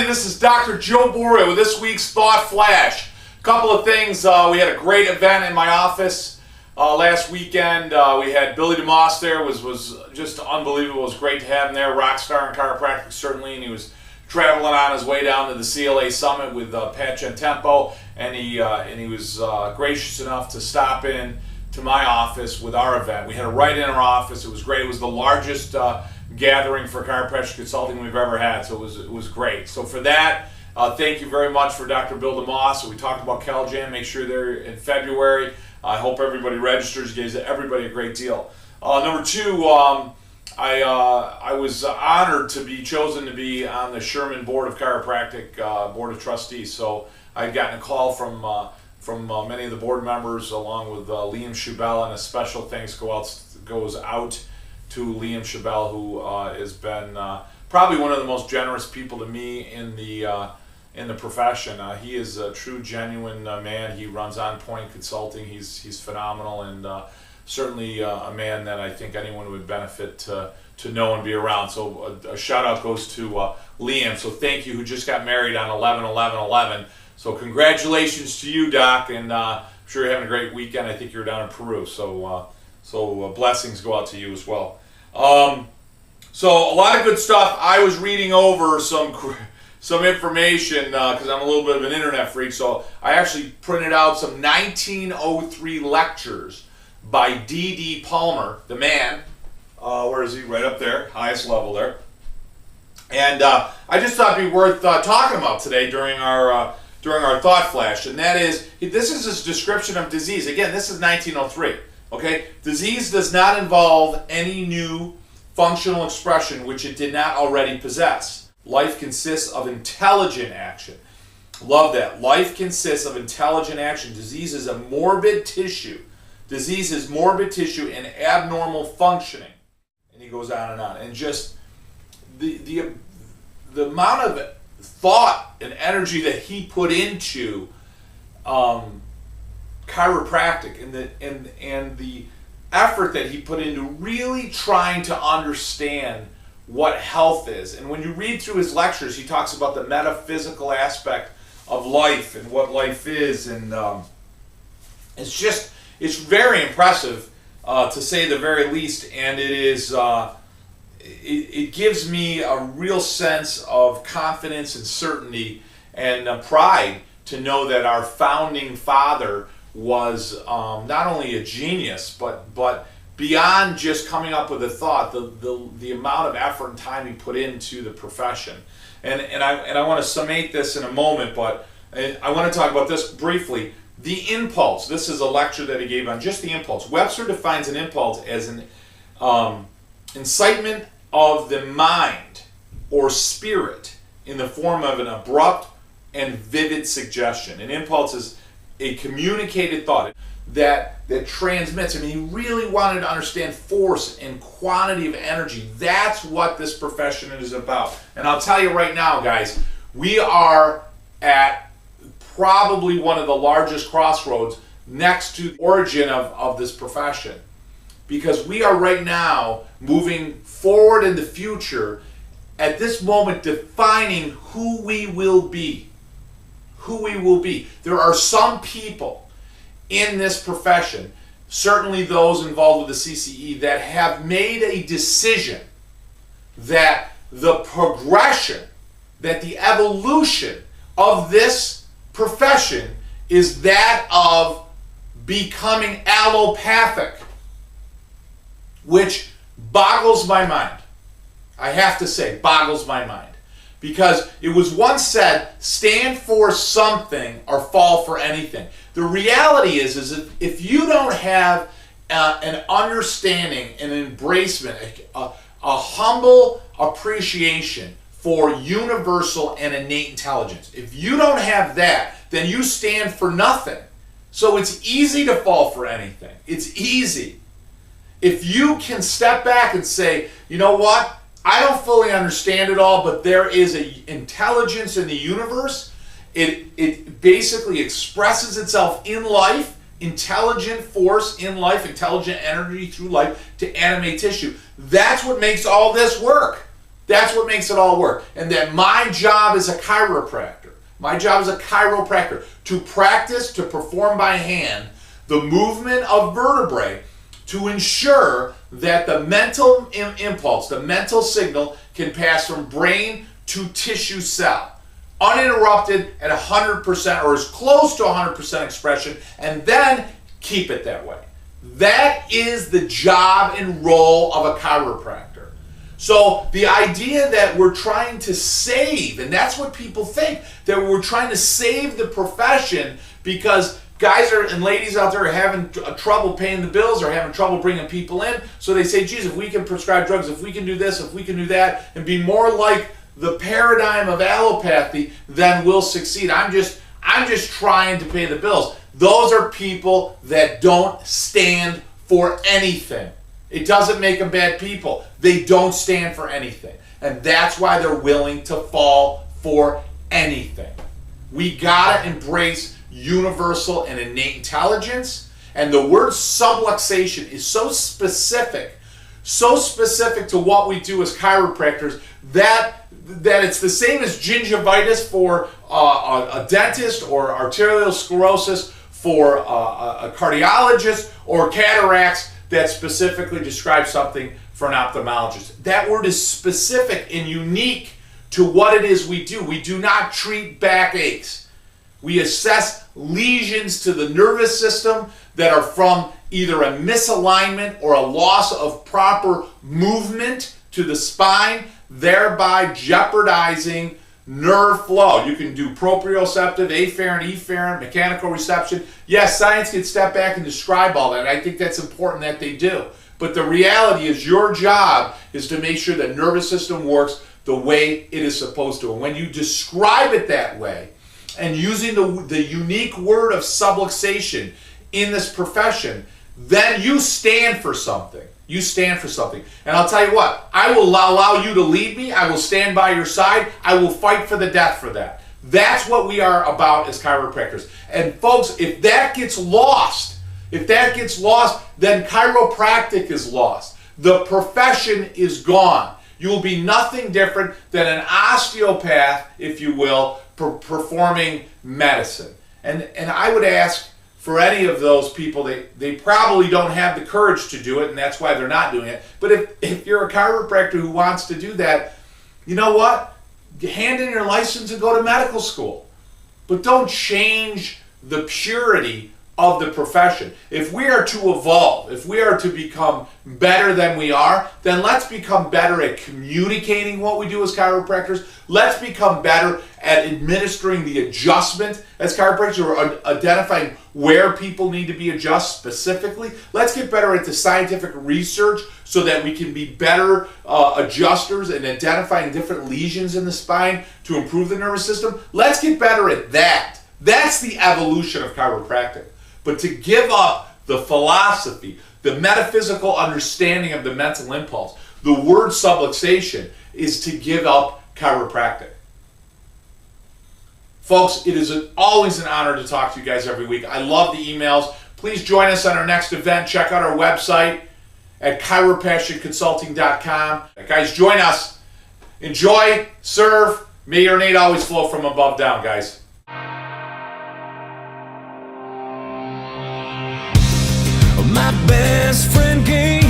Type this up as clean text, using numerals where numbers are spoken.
this is Dr. Joe Borio with this week's Thought Flash. A couple of things. We had a great event in my office last weekend. We had Billy DeMoss there. Was just unbelievable. It was great to have him there. Rock star in chiropractic, certainly, and he was traveling on his way down to the CLA Summit with Pat Gentempo, and he was gracious enough to stop in to my office with our event. We had it right in our office. It was great. It was the largest gathering for chiropractic consulting we've ever had, so it was great. So for that, thank you very much for Dr. Bill DeMoss. So we talked about CalJam. Make sure they're in February. I hope everybody registers. Gives everybody a great deal. Number two, I was honored to be chosen to be on the Sherman Board of Chiropractic Board of Trustees. So I'd gotten a call from many of the board members, along with Liam Schubel, and a special thanks goes out to Liam Schubel, who has been probably one of the most generous people to me in the profession. He is a true, genuine man. He runs On Point Consulting. He's phenomenal, and certainly a man that I think anyone would benefit to know and be around. So a shout out goes to Liam. So thank you, who just got married on 11/11/11. So congratulations to you, Doc, and I'm sure you're having a great weekend. I think you're down in Peru, so blessings go out to you as well. So a lot of good stuff. I was reading over some information because I'm a little bit of an internet freak, so I actually printed out some 1903 lectures by D.D. Palmer, the man. Where is he? Right up there, highest level there. And I just thought it'd be worth talking about today during our Thought Flash, and that is, this is his description of disease. Again, this is 1903. Okay, disease does not involve any new functional expression which it did not already possess. Life consists of intelligent action. Love that. Life consists of intelligent action. Disease is a morbid tissue. Disease is morbid tissue and abnormal functioning. And he goes on, and just the amount of thought and energy that he put into chiropractic and the effort that he put into really trying to understand what health is. And when you read through his lectures, he talks about the metaphysical aspect of life and what life is, and it's very impressive to say the very least, and it is it gives me a real sense of confidence and certainty and pride to know that our founding father was not only a genius, but beyond just coming up with a thought, the amount of effort and time he put into the profession. And I want to summate this in a moment, but I want to talk about this briefly. The impulse. This is a lecture that he gave on just the impulse. Webster defines an impulse as an incitement of the mind or spirit in the form of an abrupt and vivid suggestion. An impulse is a communicated thought that transmits. I mean, he really wanted to understand force and quantity of energy. That's what this profession is about. And I'll tell you right now, guys, we are at probably one of the largest crossroads next to the origin of this profession, because we are right now moving forward in the future, at this moment defining who we will be. Who we will be. There are some people in this profession, certainly those involved with the CCE, that have made a decision that the progression, that the evolution of this profession is that of becoming allopathic, which boggles my mind. I have to say, boggles my mind. Because it was once said, stand for something or fall for anything. The reality is if you don't have an understanding, an embracement, a humble appreciation for universal and innate intelligence, if you don't have that, then you stand for nothing. So it's easy to fall for anything. It's easy. If you can step back and say, you know what? I don't fully understand it all, but there is an intelligence in the universe. It basically expresses itself in life, intelligent force in life, intelligent energy through life to animate tissue. That's what makes all this work. That's what makes it all work. And then my job as a chiropractor, to practice, to perform by hand, the movement of vertebrae to ensure that the mental impulse, the mental signal can pass from brain to tissue cell, uninterrupted at 100% or as close to 100% expression, and then keep it that way. That is the job and role of a chiropractor. So the idea that we're trying to save, and that's what people think, that we're trying to save the profession because guys and ladies out there are having trouble paying the bills or having trouble bringing people in. So they say, geez, if we can prescribe drugs, if we can do this, if we can do that, and be more like the paradigm of allopathy, then we'll succeed. I'm just trying to pay the bills. Those are people that don't stand for anything. It doesn't make them bad people. They don't stand for anything. And that's why they're willing to fall for anything. We gotta embrace universal and innate intelligence. And the word subluxation is so specific to what we do as chiropractors that it's the same as gingivitis for a dentist, or arterial sclerosis for a cardiologist, or cataracts that specifically describes something for an ophthalmologist. That word is specific and unique to what it is we do. We do not treat backaches. We assess lesions to the nervous system that are from either a misalignment or a loss of proper movement to the spine, thereby jeopardizing nerve flow. You can do proprioceptive, afferent, efferent, mechanical reception. Yes, science can step back and describe all that, and I think that's important that they do. But the reality is your job is to make sure that nervous system works the way it is supposed to. And when you describe it that way, and using the unique word of subluxation in this profession, then you stand for something. You stand for something. And I'll tell you what, I will allow you to lead me. I will stand by your side. I will fight for the death for that. That's what we are about as chiropractors. And folks, if that gets lost, then chiropractic is lost. The profession is gone. You will be nothing different than an osteopath, if you will, performing medicine. And I would ask, for any of those people, they probably don't have the courage to do it, and that's why they're not doing it. But if you're a chiropractor who wants to do that, you know what? Hand in your license and go to medical school. But don't change the purity of the profession. If we are to evolve, if we are to become better than we are, then let's become better at communicating what we do as chiropractors. Let's become better at administering the adjustment as chiropractors, or identifying where people need to be adjusted specifically. Let's get better at the scientific research so that we can be better adjusters and identifying different lesions in the spine to improve the nervous system. Let's get better at that. That's the evolution of chiropractic. But to give up the philosophy, the metaphysical understanding of the mental impulse, the word subluxation, is to give up chiropractic. Folks, it is always an honor to talk to you guys every week. I love the emails. Please join us on our next event. Check out our website at chiropassionconsulting.com. Guys, join us. Enjoy, serve. May your innate always flow from above down, guys. My best friend gave